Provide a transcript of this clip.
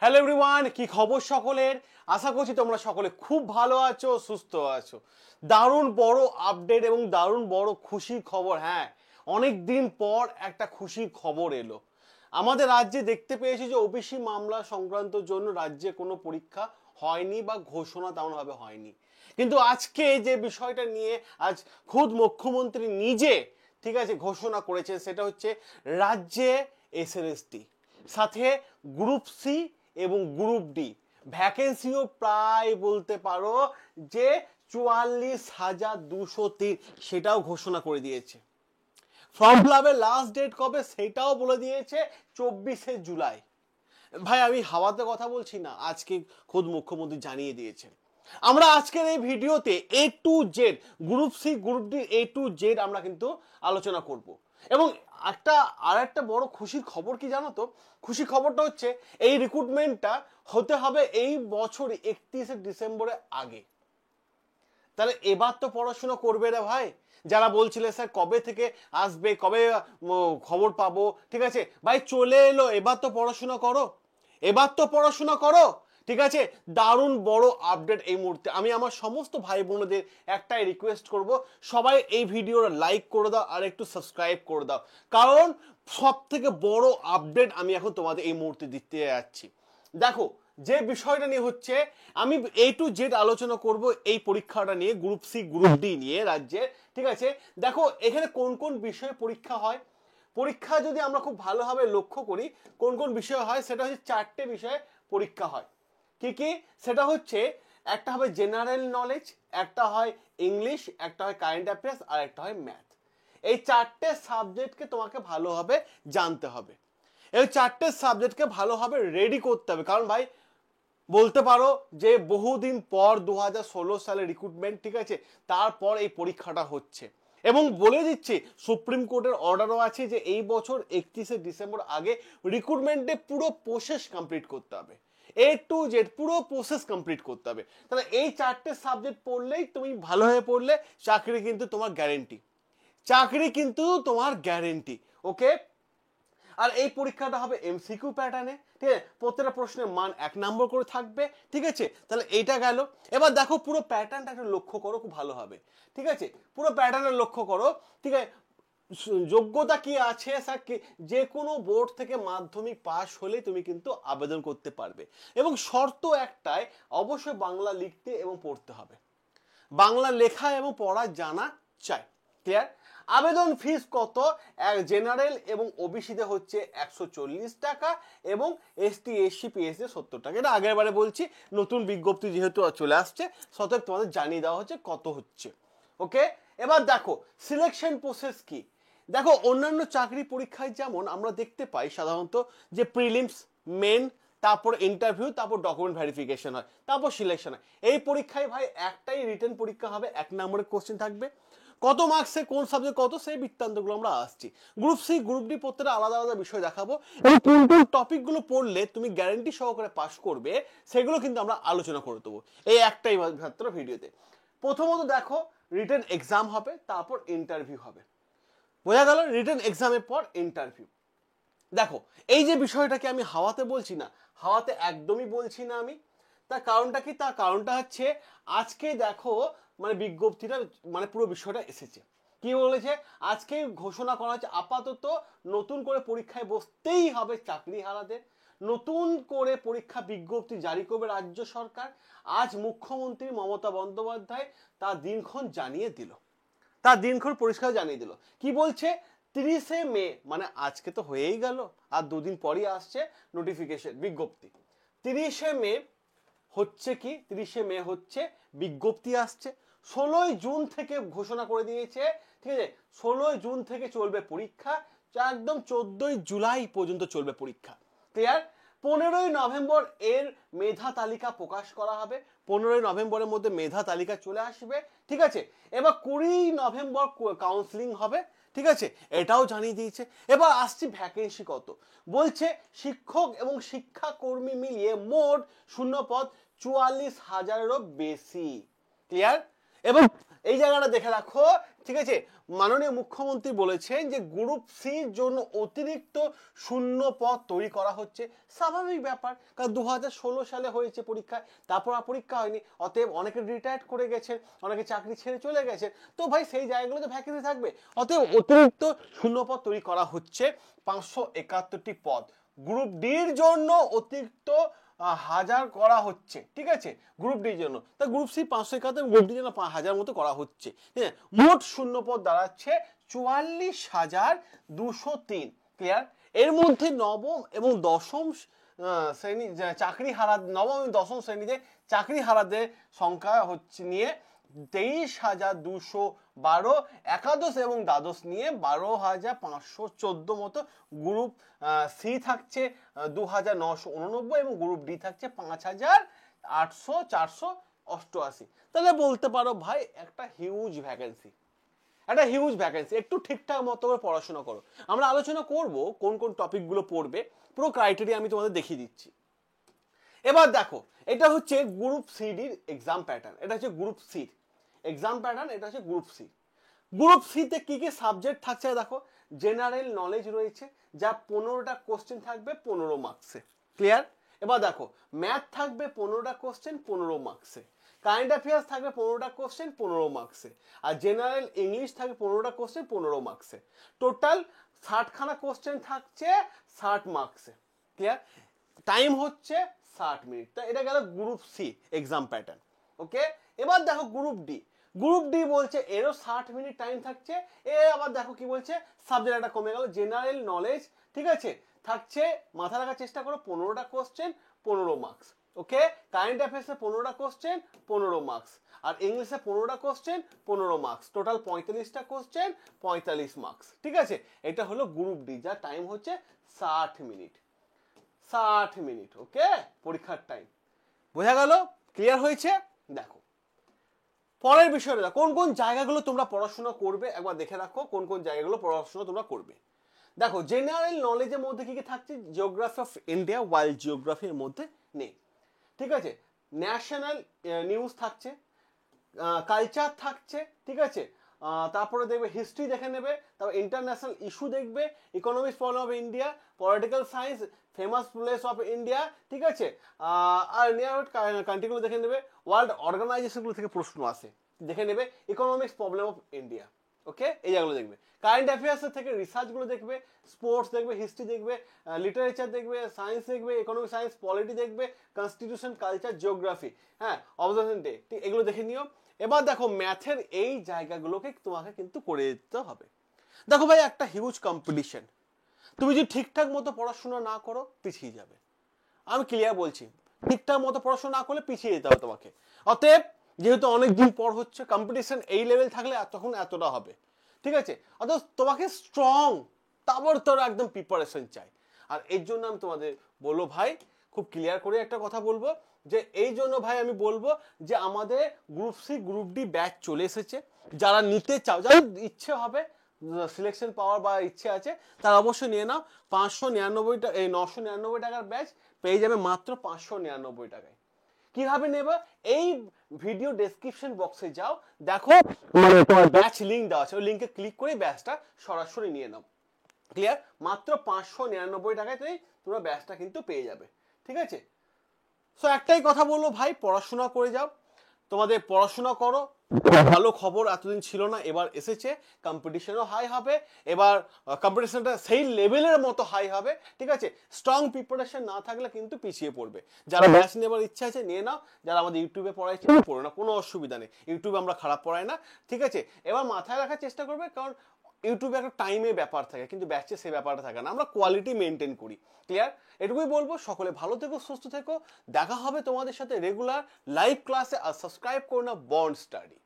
Hello everyone, কি খবর সকলের? আশা করছি তোমরা সকলে খুব ভালো আছো, সুস্থ আছো। দারুণ বড় আপডেট এবং দারুণ বড় খুশির খবর। হ্যাঁ, অনেক দিন পর একটা খুশির খবর এলো। আমাদের রাজ্যে দেখতে পেয়েছি যে ওবিসি মামলা সংক্রান্ত জন্য রাজ্যে কোনো পরীক্ষা হয়নি বা ঘোষণা তেমনভাবে হয়নি। কিন্তু আজকে যে বিষয়টা নিয়ে আজ খুদ মুখ্যমন্ত্রী নিজে ঠিক আছে ঘোষণা করেছেন, সেটা হচ্ছে রাজ্যে এসএলএসটি সাথে গ্রুপ সি এবং গ্রুপ ডি ভ্যাকেন্সিও প্রায় বলতে পারো যে 44,203 সেটাও ঘোষণা করে দিয়েছে। ফর্ম ফিলাপের লাস্ট ডেট কবে সেটাও বলে দিয়েছে 24শে জুলাই। ভাই আমি হাওয়াতে কথা বলছি না, আজকে খোদ মুখ্যমন্ত্রী জানিয়ে দিয়েছেন। আমরা আজকের এই ভিডিওতে A to Z group C group D A to Z আমরা কিন্তু আলোচনা করব। এবং একটা বড় খুশির খবর কি জানো তো? খুশির খবরটা হচ্ছে এই রিক্রুটমেন্টটা হতে হবে এই বছর 31শে ডিসেম্বরের আগে। তাহলে এবার তো পড়াশোনা করবে রে ভাই। যারা বলছিলে স্যার কবে থেকে আসবে, কবে খবর পাবো, ঠিক আছে ভাই চলে এলো, এবার তো পড়াশোনা করো, এবার তো পড়াশোনা করো। ঠিক আছে, দারুণ বড় আপডেট এই মুহূর্তে। আমি আমার সমস্ত ভাই বোনদের একটাই রিকোয়েস্ট করব, সবাই এই ভিডিওর লাইক করে দাও আর একটু সাবস্ক্রাইব করে দাও, কারণ সব থেকে বড় আপডেট আমি এখন তোমাদের এই মুহূর্তে দিতে যাচ্ছি। দেখো, যে বিষয়টা নিয়ে হচ্ছে আমি এ টু জেড আলোচনা করব এই পরীক্ষাটা নিয়ে, গ্রুপ সি গ্রুপ ডি নিয়ে রাজ্যের। ঠিক আছে, দেখো এখানে কোন কোন বিষয়ে পরীক্ষা হয়। পরীক্ষা যদি আমরা খুব ভালোভাবে লক্ষ্য করি কোন কোন বিষয় হয়, সেটা হচ্ছে 4টে বিষয়ে পরীক্ষা হয়। কি কি? সেটা হচ্ছে একটা হবে জেনারেল নলেজ, একটা হয় ইংলিশ, একটা হয় কারেন্ট অ্যাফেয়ার্স আর একটা হয় ম্যাথ। এই 4টে সাবজেক্টকে তোমাকে ভালোভাবে জানতে হবে। এই 4টে সাবজেক্টকে ভালোভাবে রেডি করতে হবে, কারণ ভাই বলতে পারো যে বহুদিন পর 2016 সালে রিক্রুটমেন্ট, ঠিক আছে, তারপর এই পরীক্ষাটা হচ্ছে। এবং বলে দিচ্ছি সুপ্রিম কোর্টের অর্ডারও আছে যে এই বছর 31শে ডিসেম্বর আগে রিক্রুটমেন্টে পুরো প্রসেস কমপ্লিট করতে হবে, এ টু জেড পুরো প্রসেস কমপ্লিট করতে হবে। তাহলে এই 4টে সাবজেক্ট পড়লেই তুমি ভালোভাবে পড়লে চাকরি কিন্তু তোমার গ্যারেন্টি, চাকরি কিন্তু তোমার গ্যারেন্টি। ওকে, আর এই পরীক্ষাটা হবে এমসিকিউ প্যাটার্নে, ঠিক আছে, প্রত্যেকটা প্রশ্নের মান 1 নম্বর করে থাকবে। ঠিক আছে, তাহলে এইটা গেল। এবার দেখো পুরো প্যাটার্নটা একটু লক্ষ্য করো খুব ভালো হবে। ঠিক আছে, পুরো প্যাটার্নটা লক্ষ্য করো। ঠিক আছে, যোগ্যতা কি আছে স্যার, কি যে কোনো বোর্ড থেকে মাধ্যমিক পাস হলে তুমি কিন্তু আবেদন করতে পারবে, এবং শর্ত একটাই, অবশ্যই বাংলা লিখতে এবং পড়তে হবে, বাংলা লেখা এবং পড়া জানা চাই। ক্লিয়ার? আবেদন ফিস কত? জেনারেল এবং ওবিসিতে হচ্ছে 140 টাকা এবং এসটি এসসি পিএসসি 70 টাকা। এটা আগের বারে বলছি, নতুন বিজ্ঞপ্তি যেহেতু চলে আসছে সতর্ক তোমাদের জানিয়ে দেওয়া হচ্ছে কত হচ্ছে। ওকে, এবার দেখো সিলেকশন প্রসেস কি। দেখো অন্যান্য চাকরি পরীক্ষায় যেমন আমরা দেখতে পাই সাধারণত যে প্রিলিমস, মেন, তারপর ইন্টারভিউ, তারপর ডকুমেন্ট ভেরিফিকেশন হয়, তারপর সিলেকশন হয়। এই পরীক্ষায় ভাই একটাই রিটেন পরীক্ষা হবে, 1 নম্বরের কোশ্চেন থাকবে, কত মার্কসে কোন সাবজেক্ট কত, সেই বৃত্তান্তগুলো আমরা আসছি। গ্রুপ সি গ্রুপ ডি প্রত্যেকটা আলাদা আলাদা বিষয় দেখাবো, এবং কোন কোন টপিকগুলো পড়লে তুমি গ্যারান্টি সহকারে পাস করবে সেগুলো কিন্তু আমরা আলোচনা করে দেবো এই একটাই মাত্র ভিডিওতে। প্রথমত দেখো রিটেন এক্সাম হবে, তারপর ইন্টারভিউ হবে। বোঝা গেল? রিটেন এক্সামের পর ইন্টারভিউ। দেখো এই যে বিষয়টাকে আমি হাওয়াতে বলছি না, হাওয়াতে একদমই বলছি না আমি। তার কারণটা কি? তার কারণটা হচ্ছে আজকে দেখো মানে বিজ্ঞপ্তিটা মানে পুরো বিষয়টা এসেছে। কি বলেছে? আজকে ঘোষণা করা হচ্ছে আপাতত নতুন করে পরীক্ষায় বসতেই হবে চাকরি হারাদের। নতুন করে পরীক্ষা বিজ্ঞপ্তি জারি করবে রাজ্য সরকার। আজ মুখ্যমন্ত্রী মমতা বন্দ্যোপাধ্যায় তার দিনক্ষণ জানিয়ে দিল, তার দিনক্ষণ পরিষ্কার জানিয়ে দিল। কি বলছে? 30শে মে, মানে আজকে তো হয়েই গেল, আর দুদিন পরই আসছে নোটিফিকেশন বিজ্ঞপ্তি। 30শে মে হচ্ছে কি, 30শে মে হচ্ছে বিজ্ঞপ্তি আসছে। 16ই জুন থেকে ঘোষণা করে দিয়েছে, ঠিক আছে, 16ই জুন থেকে চলবে পরীক্ষা, যা একদম 14ই জুলাই পর্যন্ত চলবে পরীক্ষা। ক্লিয়ার? 15ই নভেম্বর এর মেধা তালিকা প্রকাশ করা হবে, 15ই নভেম্বরের মধ্যে মেধা তালিকা চলে আসবে। ঠিক আছে, এবার 20ই নভেম্বর কাউন্সিলিং হবে। ঠিক আছে, এটাও জানিয়ে দিয়েছে। এবার আসছি ভ্যাকেন্সি কত। বলছে শিক্ষক এবং শিক্ষাকর্মী মিলিয়ে মোট শূন্যপদ 44,000-এরও বেশি। ক্লিয়ার? এবং এই জায়গাটা দেখে রাখো, ঠিক আছে, মাননীয় মুখ্যমন্ত্রী বলেছেন যে গ্রুপ সির জন্য অতিরিক্ত শূন্য পদ তৈরি করা হচ্ছে। স্বাভাবিক ব্যাপার, কারণ 2016 সালে হয়েছে পরীক্ষা, তারপর আর পরীক্ষা হয়নি, অতএব অনেকে রিটায়ার্ড করে গেছেন, অনেকে চাকরি ছেড়ে চলে গেছেন, তো ভাই সেই জায়গাগুলোতে ভ্যাকেন্সি থাকবে, অতএব অতিরিক্ত শূন্য পদ তৈরি করা হচ্ছে 571টি পদ। গ্রুপ ডির জন্য অতিরিক্ত 1000 করা হচ্ছে, ঠিক আছে, গ্রুপ ডির জন্য। তা গ্রুপ সি 571, গ্রুপ ডির জন্য 1000 মতো করা হচ্ছে। মোট শূন্য পদ দাঁড়াচ্ছে 44,203। ক্লিয়ার? এর মধ্যে নবম এবং দশম শ্রেণী চাকরি হারা, নবম এবং দশম শ্রেণীতে চাকরি হারাদের সংখ্যা হচ্ছে নিয়ে 23,212, একাদশ এবং দ্বাদশ নিয়ে 12,514 মতো, গ্রুপ সি থাকছে 2,989 এবং গ্রুপ ডি থাকছে 5,488। তাহলে বলতে পারো ভাই একটা হিউজ ভ্যাকেন্সি, একটা হিউজ ভ্যাকেন্সি। একটু ঠিকঠাক মতো করে পড়াশোনা করো। আমরা আলোচনা করব কোন কোন টপিকগুলো পড়বে, পুরো ক্রাইটেরিয়া আমি তোমাদের দেখিয়ে দিচ্ছি। এবার দেখো, এটা হচ্ছে গ্রুপ সিডির এক্সাম প্যাটার্ন, এটা হচ্ছে গ্রুপ সি এক্সাম প্যাটার্ন, এটা হচ্ছে গ্রুপ সি। গ্রুপ সিতে কি কি সাবজেক্ট থাকছে দেখো, জেনারেল নলেজ রয়েছে, যা 15টা কোশ্চেন থাকবে 15 মার্কসে। ক্লিয়ার? এবার দেখো, ম্যাথ থাকবে 15টা কোশ্চেন 15 মার্কসে, কারেন্ট অ্যাফেয়ার্স থাকবে 15টা কোশ্চেন 15 মার্কসে, আর জেনারেল ইংলিশ থাকবে 15টা কোশ্চেন 15 মার্কসে। টোটাল 60খানা কোশ্চেন থাকছে 60 মার্কসে। ক্লিয়ার? টাইম হচ্ছে 60 মিনিট। তো এটা গেল গ্রুপ সি এক্সাম প্যাটার্ন। ওকে, এবার দেখো গ্রুপ ডি। গ্রুপ ডি বলছে এরও 60 মিনিট টাইম থাকছে। আবার দেখো কি বলছে, সাবজেক্ট একটা কমে গেল, জেনারেল নলেজ, ঠিক আছে, থাকছে, মাথা রাখার চেষ্টা করো, 15টা কোশ্চেন 15 মার্কস। ওকে, কারেন্ট অ্যাফেয়ার্সে 15টা কোশ্চেন 15 মার্কস, আর ইংলিশে 15টা কোশ্চেন 15 মার্কস, টোটাল 45টা কোশ্চেন 45 মার্কস। ঠিক আছে, এটা হলো গ্রুপ ডি, যার টাইম হচ্ছে 60 মিনিট। 60 মিনিট, ওকে, পরীক্ষার টাইম। বোঝা গেল? ক্লিয়ার হয়েছে? দেখো পরের বিষয়টা, কোন কোন জায়গাগুলো তোমরা পড়াশোনা করবে একবার দেখে রাখো, কোন কোন জায়গাগুলো পড়াশোনা তোমরা করবে। দেখো, জেনারেল নলেজের মধ্যে কি কি থাকছে, জিওগ্রাফি অফ ইন্ডিয়া, ওয়াইল্ড জিওগ্রাফির মধ্যে নেই। ঠিক আছে, ন্যাশনাল নিউজ থাকছে, কালচার থাকছে, ঠিক আছে, তারপরে দেখবে হিস্ট্রি দেখে নেবে, তারপর ইন্টারন্যাশনাল ইস্যু দেখবে, economics problem of India, political science, famous place of India, ঠিক আছে, আর নিয়ার কান্ট্রিগুলো দেখে নেবে, ওয়ার্ল্ড অর্গানাইজেশনগুলো থেকে প্রশ্ন আসে দেখে নেবে, ইকোনমিক্স প্রবলেম অফ ইন্ডিয়া। ওকে, এই জায়গাগুলো দেখবে। কারেন্ট অ্যাফেয়ার্সের থেকে রিসার্চগুলো দেখবে, স্পোর্টস দেখবে, হিস্ট্রি দেখবে, লিটারেচার দেখবে, সায়েন্স দেখবে, ইকোনমিক সায়েন্স, পলিটি দেখবে, কনস্টিটিউশন, কালচার, জিওগ্রাফি, হ্যাঁ, অবজারভেশন ডে, ঠিক, এগুলো দেখে নিও। এবার দেখো ম্যাথের এই জায়গাগুলোকে তোমাকে কিন্তু করে দিতে হবে। দেখো ভাই, একটা হিউজ কম্পিটিশন, তুমি যদি ঠিকঠাক মতো পড়াশোনা না করো পিছিয়ে যাবে। আমি ক্লিয়ার বলছি, ঠিকঠাক মতো পড়াশোনা না করলে পিছিয়ে যেতে হবে তোমাকে। অতএব যেহেতু অনেক দিন পর হচ্ছে, কম্পিটিশন এই লেভেল থাকলে তখন এতটা হবে, ঠিক আছে, অতএব তোমাকে স্ট্রং তাবড়তোড় একদম প্রিপারেশন চাই। আর এর জন্য আমি তোমাদের বলবো ভাই, খুব ক্লিয়ার করে একটা কথা বলবো, যে এই জন্য ভাই আমি বলবো যে আমাদের group C group D batch চলে এসেছে। যারা নিতে চাও, যাদের ইচ্ছে হবে, সিলেকশন পাওয়ার বা ইচ্ছে আছে, তারা অবশ্যই নিয়ে নাও। 599 টাকা, এই 999 টাকার ব্যাচ পেয়ে যাবে মাত্র 599 টাকায়। কিভাবে নেবে? এই ভিডিও ডেসক্রিপশন বক্সে যাও, দেখো মানে তোমার ব্যাচ লিংক দেওয়া আছে, ওই লিংকে ক্লিক করে ব্যাচটা সরাসরি নিয়ে নাও। ক্লিয়ার? মাত্র 599 টাকায় তোমরা ব্যাচটা কিন্তু পেয়ে যাবে। ঠিক আছে, সো একটাই কথা বলবো ভাই, পড়াশোনা করে যাও, তোমাদের পড়াশোনা করো। ভালো খবর এতদিন ছিল না, এবার এসেছে, কম্পিটিশনও হাই হবে, এবার কম্পিটিশনটা সেই লেভেলের মতো হাই হবে। ঠিক আছে, স্ট্রং প্রিপারেশন না থাকলে কিন্তু পিছিয়ে পড়বে। যারা ব্যাচ নেবার ইচ্ছা আছে নিয়ে নাও, যারা আমাদের ইউটিউবে পড়াইছে পড়ো না, কোনো অসুবিধা নেই, ইউটিউবে আমরা খারাপ পড়াই না। ঠিক আছে, এবার মাথায় রাখার চেষ্টা করবে, কারণ ইউটিউবে একটা টাইমের ব্যাপার থাকে, কিন্তু ব্যাচে সেই ব্যাপারটা থাকে না, আমরা কোয়ালিটি মেনটেন করি। ক্লিয়ার? এটুকুই বলবো, সকলে ভালো থেকো, সুস্থ থেকো, দেখা হবে তোমাদের সাথে রেগুলার লাইভ ক্লাসে। আর সাবস্ক্রাইব করো না বন্ড স্টাডি।